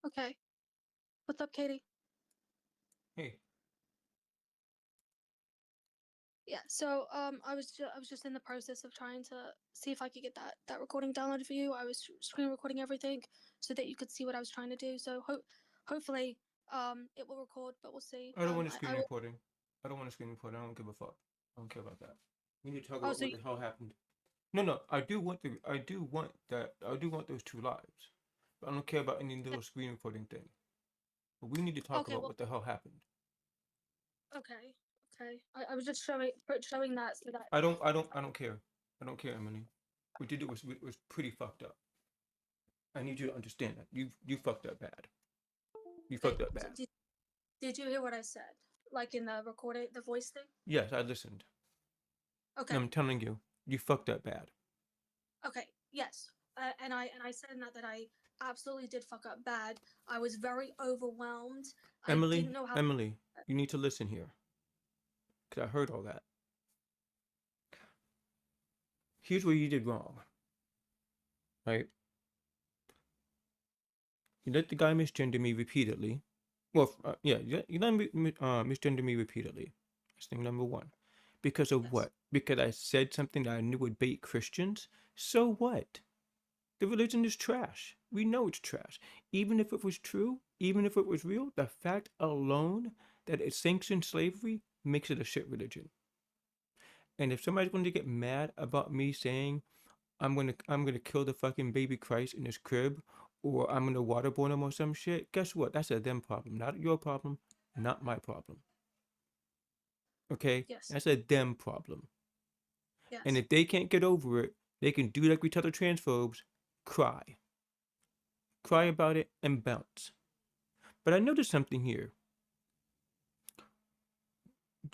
Okay. What's up, Katie? Hey, Yeah. So I was just in the process of trying to see if I could get that recording downloaded for you. I was screen recording everything so that you could see what I was trying to do. So hopefully it will record, but we'll see. I don't want a I screen will. recording. I don't want a screen recording. I don't give a fuck. I don't care about that. We need to talk Oh, about so what the hell happened. No, no, I do want that. I do want those two lives. But I don't care about any little screen recording thing. But we need to talk okay. about Well, what the hell happened. okay. Okay. I was just showing that so that. I don't care. I don't care, Emily. What you did was pretty fucked up. I need you to understand that. You fucked up bad. You Okay. fucked up bad. Did you hear what I said? Like in the recording, the voice thing? Yes, I listened. And Okay. I'm telling you, you fucked up bad. Okay, yes. And I said in that I absolutely did fuck up bad. I was very overwhelmed. I didn't know how. Emily, you need to listen here. Because I heard all that. Here's where you did wrong, right? You let the guy misgender me repeatedly. Well, yeah, you let me misgender me repeatedly. That's thing number one. Because of Yes. what? Because I said something that I knew would bait Christians? So what? The religion is trash. We know it's trash. Even if it was true, even if it was real, the fact alone that it sanctions slavery makes it a shit religion. And if somebody's going to get mad about me saying I'm gonna kill the fucking baby Christ in his crib, or I'm gonna waterboard him or some shit, guess what? That's a them problem, not your problem, not my problem. Okay? Yes. That's a them problem. And Yes. if they can't get over it, they can do like we tell the transphobes, cry. Cry about it and bounce. But I noticed something here.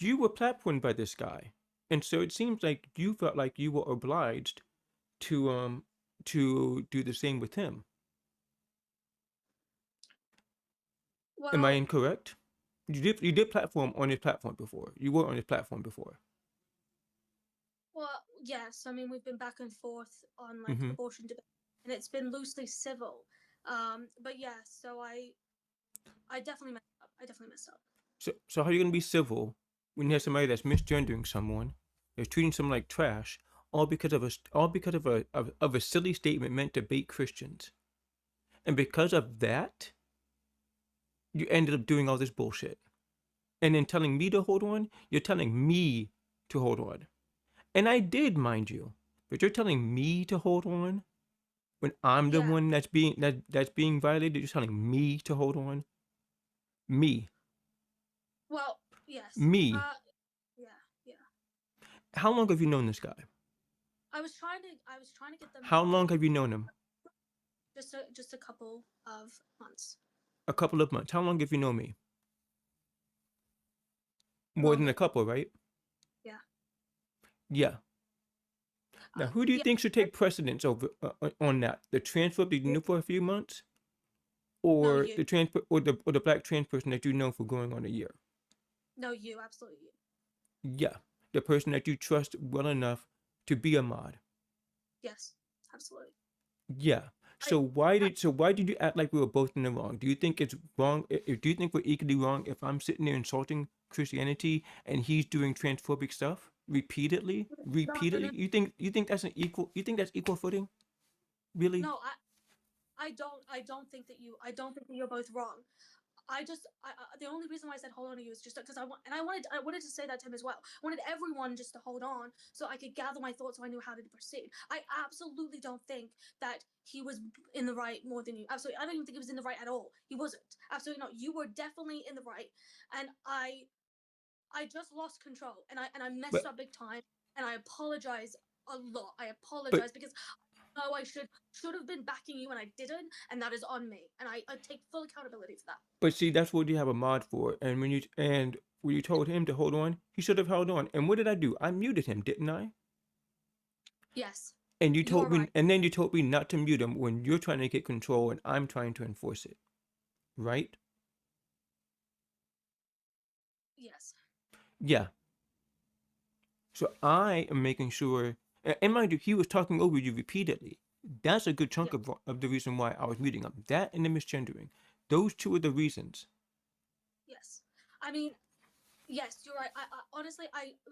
You were platformed by this guy. And so it seems like you felt like you were obliged to do the same with him. Am I Well, incorrect? You did platform on his platform before. You were on his platform before. well, yes. I mean, we've been back and forth on like Hmm. abortion debate, and it's been loosely civil. But yeah. So I definitely messed up. I definitely messed up. So how are you gonna be civil when you have somebody that's misgendering someone, that's treating someone like trash, all because of a silly statement meant to bait Christians, and because of that, you ended up doing all this bullshit, and then telling me to hold on. You're telling me to hold on, and I did, mind you, but you're telling me to hold on when I'm the Yeah. one that's being violated. You're telling me to hold on. Me, Well, yes. me. Yeah. Yeah. How long have you known this guy? I was trying to get them How long to have you known him? just a couple of months A couple of months. How long have you known me? More than a longer. couple, right? Yeah. Yeah. Now, who do you Yeah. think should take precedence over on that? The transfer that you knew for a few months, No, or you. the transfer, or the black trans person that you know for going on a year? No, you. Absolutely you. Yeah, the person that you trust well enough to be a mod. Yes. Absolutely. Yeah. I, So why did you act like we were both in the wrong? Do you think it's wrong? Do you think we're equally wrong if I'm sitting there insulting Christianity and he's doing transphobic stuff repeatedly, no, no, repeatedly? no, You think that's an equal? You think that's equal footing? Really? no. I don't think that you're both wrong. The only reason why I said hold on to you is just because I wanted to say that to him as well. I wanted everyone just to hold on so I could gather my thoughts so I knew how to proceed. I absolutely don't think that he was in the right more than you. Absolutely, I don't even think he was in the right at all. He wasn't. Absolutely not. You were definitely in the right, and I just lost control and I messed But up big time, and I apologize a lot. I but apologize because no, I should have been backing you and I didn't, and that is on me, and I take full accountability for that. but see, that's what you have a mod for. And when you told him to hold on, he should have held on. And what did I do? I muted him, didn't I? Yes, And you you told are me, right. and then you told me not to mute him when you're trying to get control and I'm trying to enforce it, right? Yes, Yeah. So I am making sure, and mind you, he was talking over you repeatedly. That's a good yeah, chunk of the reason why I was muting him. That and the misgendering. Those two are the reasons. Yes. I mean, yes, you're right. I honestly,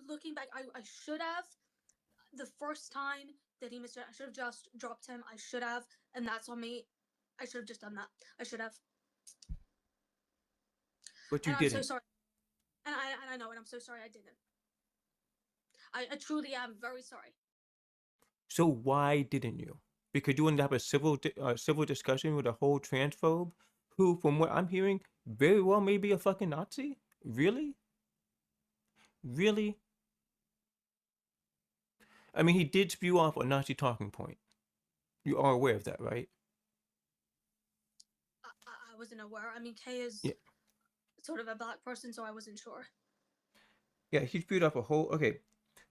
looking back, I should have the first time that he missed it. I should have just dropped him. I should have, and that's on me. I should have just done that. I should have, But you and I'm so didn't. sorry. And I know, and I'm so sorry I didn't. I truly am very sorry. So why didn't you? Because you wanted to have a civil discussion with a whole transphobe who, from what I'm hearing, very well may be a fucking Nazi? Really? Really? I mean, he did spew off a Nazi talking point. You are aware of that, right? I wasn't aware. I mean, Kay is Yeah. sort of a black person, so I wasn't sure. Yeah, he spewed off a whole. Okay.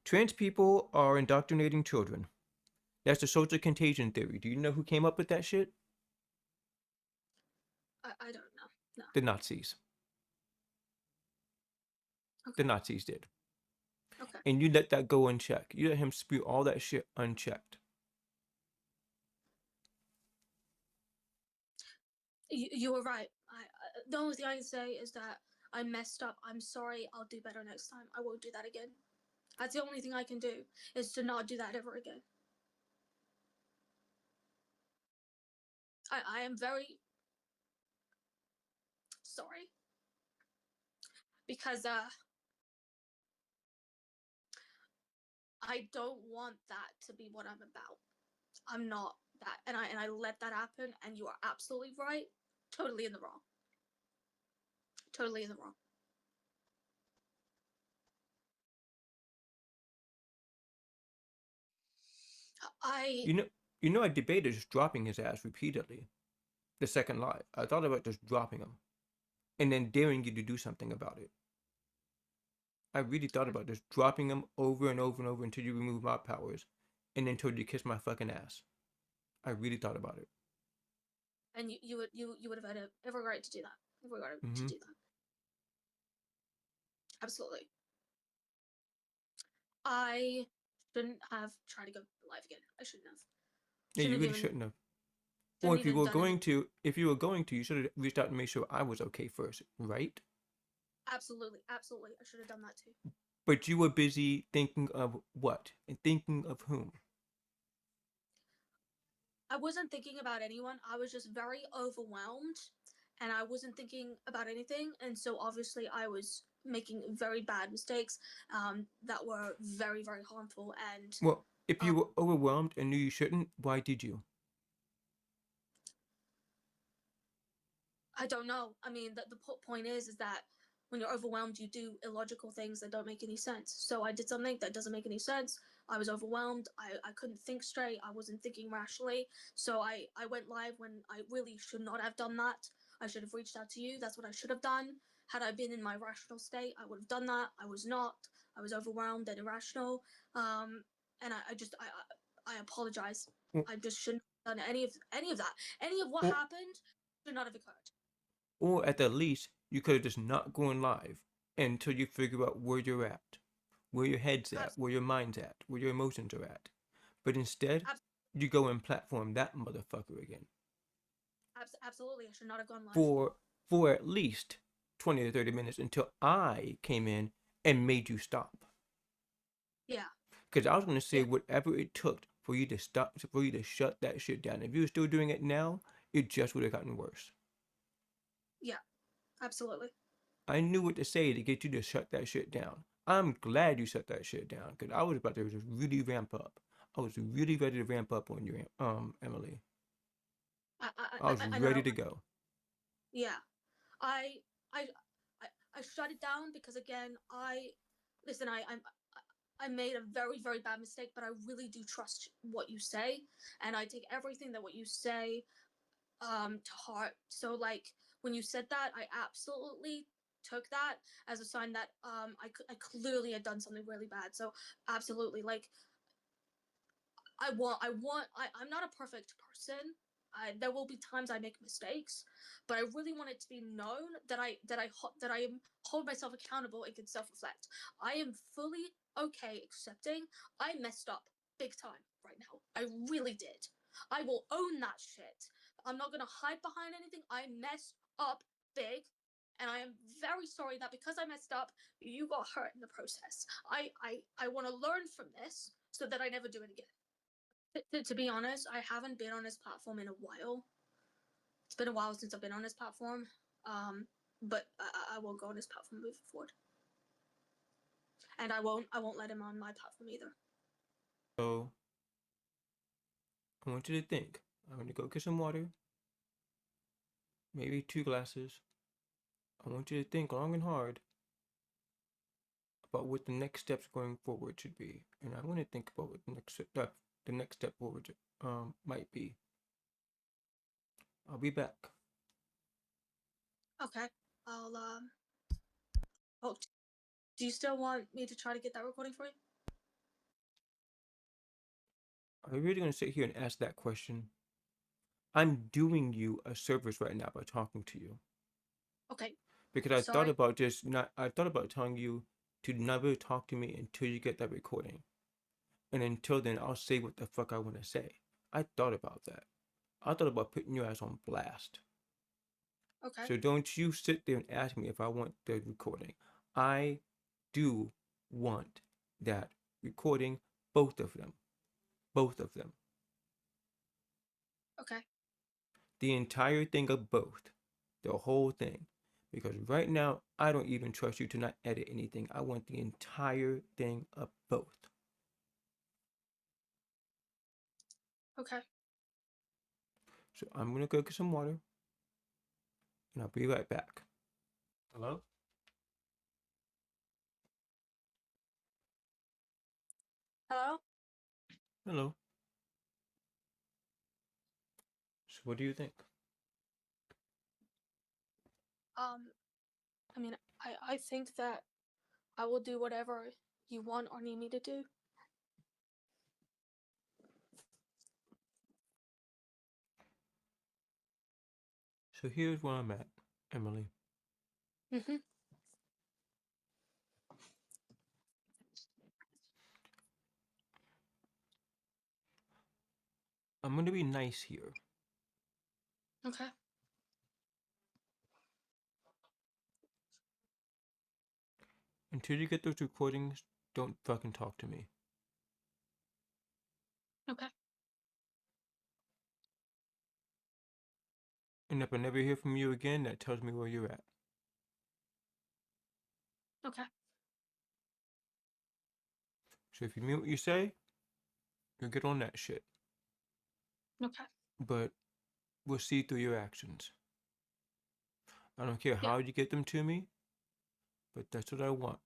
Trans people are indoctrinating children. That's the social contagion theory. Do you know who came up with that shit? I don't know. No. The Nazis. The Okay. Nazis did. Okay. And you let that go unchecked. You let him spew all that shit unchecked. You were right. The only thing I can say is that I messed up. I'm sorry. I'll do better next time. I won't do that again. That's the only thing I can do, is to not do that ever again. I am very sorry, because I don't want that to be what I'm about. I'm not that, and I let that happen. And you are absolutely right. Totally in the wrong. Totally in the wrong. I You know, I debated just dropping his ass repeatedly. The second lie, I thought about just dropping him, and then daring you to do something about it. I really thought about just dropping him over and over and over until you remove my powers, and then told you to kiss my fucking ass. I really thought about it. and you would have had every right to do that. Every right to Mm-hmm. do that. Absolutely. I shouldn't have tried to go live again. I shouldn't have. Yeah, you Shouldn't have really even shouldn't have. Or shouldn't have even done anything. if you were going to, you should have reached out and made sure I was okay first, right? Absolutely, absolutely. I should have done that too. But you were busy thinking of what and thinking of whom. I wasn't thinking about anyone. I was just very overwhelmed, and I wasn't thinking about anything. And so obviously, I was making very bad mistakes, that were very, very harmful. And Well, if um, you were overwhelmed and knew you shouldn't, why did you? I don't know. I mean, the point is that when you're overwhelmed, you do illogical things that don't make any sense. So I did something that doesn't make any sense. I was overwhelmed. I couldn't think straight. I wasn't thinking rationally. So I went live when I really should not have done that. I should have reached out to you. That's what I should have done. Had I been in my rational state, I would have done that. I was not. I was overwhelmed and irrational. And I apologize. Or, I just shouldn't have done any of that. Any of what or, happened should not have occurred. or at the least, you could have just not gone live until you figure out where you're at, where your head's at, where your mind's at, where your emotions are at. But instead, you go and platform that motherfucker again Absolutely, I should not have gone live. for at least 20 to 30 minutes until I came in and made you stop. Yeah. Because I was going to say Yeah. whatever it took for you to stop, for you to shut that shit down. If you were still doing it now, it just would have gotten worse. Yeah. Absolutely. I knew what to say to get you to shut that shit down. I'm glad you shut that shit down because I was about to just really ramp up. I was really ready to ramp up on you, Emily. I I was I ready know. to go. Yeah. I I I shut it down because, again, I listen. I made a very, very bad mistake, but I really do trust what you say, and I take everything that what you say to heart. So, like, when you said that, I absolutely took that as a sign that I clearly had done something really bad. So absolutely, like, I'm not a perfect person. There will be times I make mistakes, but I really want it to be known that I am hold myself accountable and can self-reflect. I am fully okay accepting I messed up big time right now. I really did. I will own that shit. I'm not gonna hide behind anything. I messed up big, and I am very sorry that because I messed up, you got hurt in the process. I want to learn from this so that I never do it again. To be honest, I haven't been on this platform in a while. It's been a while since I've been on this platform, but I won't go on this platform moving forward, and I won't let him on my platform either. So I want you to think. I'm going to go get some water, maybe 2 glasses. I want you to think long and hard about what the next steps going forward should be, and I want to think about what the next step forward might be. I'll be back. Okay, I'll Oh, do you still want me to try to get that recording for you? Are you really going to sit here and ask that question? I'm doing you a service right now by talking to you. Okay. Because I thought Sorry. about I thought about telling you to never talk to me until you get that recording. And until then, I'll say what the fuck I want to say. I thought about that. I thought about putting your ass on blast. Okay. So don't you sit there and ask me if I want the recording. I do want that recording, both of them. Both of them. Okay. The entire thing of both. The whole thing. Because right now, I don't even trust you to not edit anything. I want the entire thing of both. Okay. So I'm going to go get some water. And I'll be right back. Hello? Hello? Hello. So what do you think? I mean, I think that I will do whatever you want or need me to do. So here's where I'm at, Emily. Mm-hmm. I'm going to be nice here. Okay. Until you get those recordings, don't fucking talk to me. Okay. And if I never hear from you again, that tells me where you're at. Okay. So if you mean what you say, you'll get on that shit. Okay. But we'll see through your actions. I don't care Yeah. how you get them to me, but that's what I want.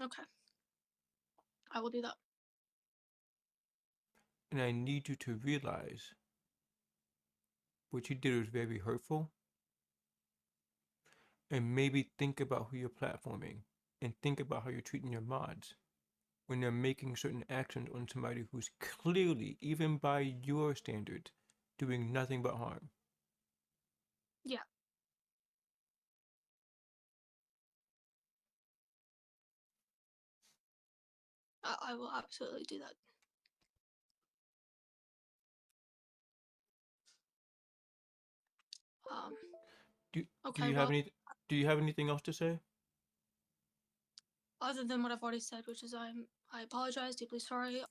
Okay. I will do that. And I need you to realize what you did was very hurtful. And maybe think about who you're platforming and think about how you're treating your mods when they're making certain actions on somebody who's clearly, even by your standards, doing nothing but harm. Yeah. I will absolutely do that. Um. Do Okay. you have Well, anything else to say? other than what I've already said, which is I apologize, deeply sorry.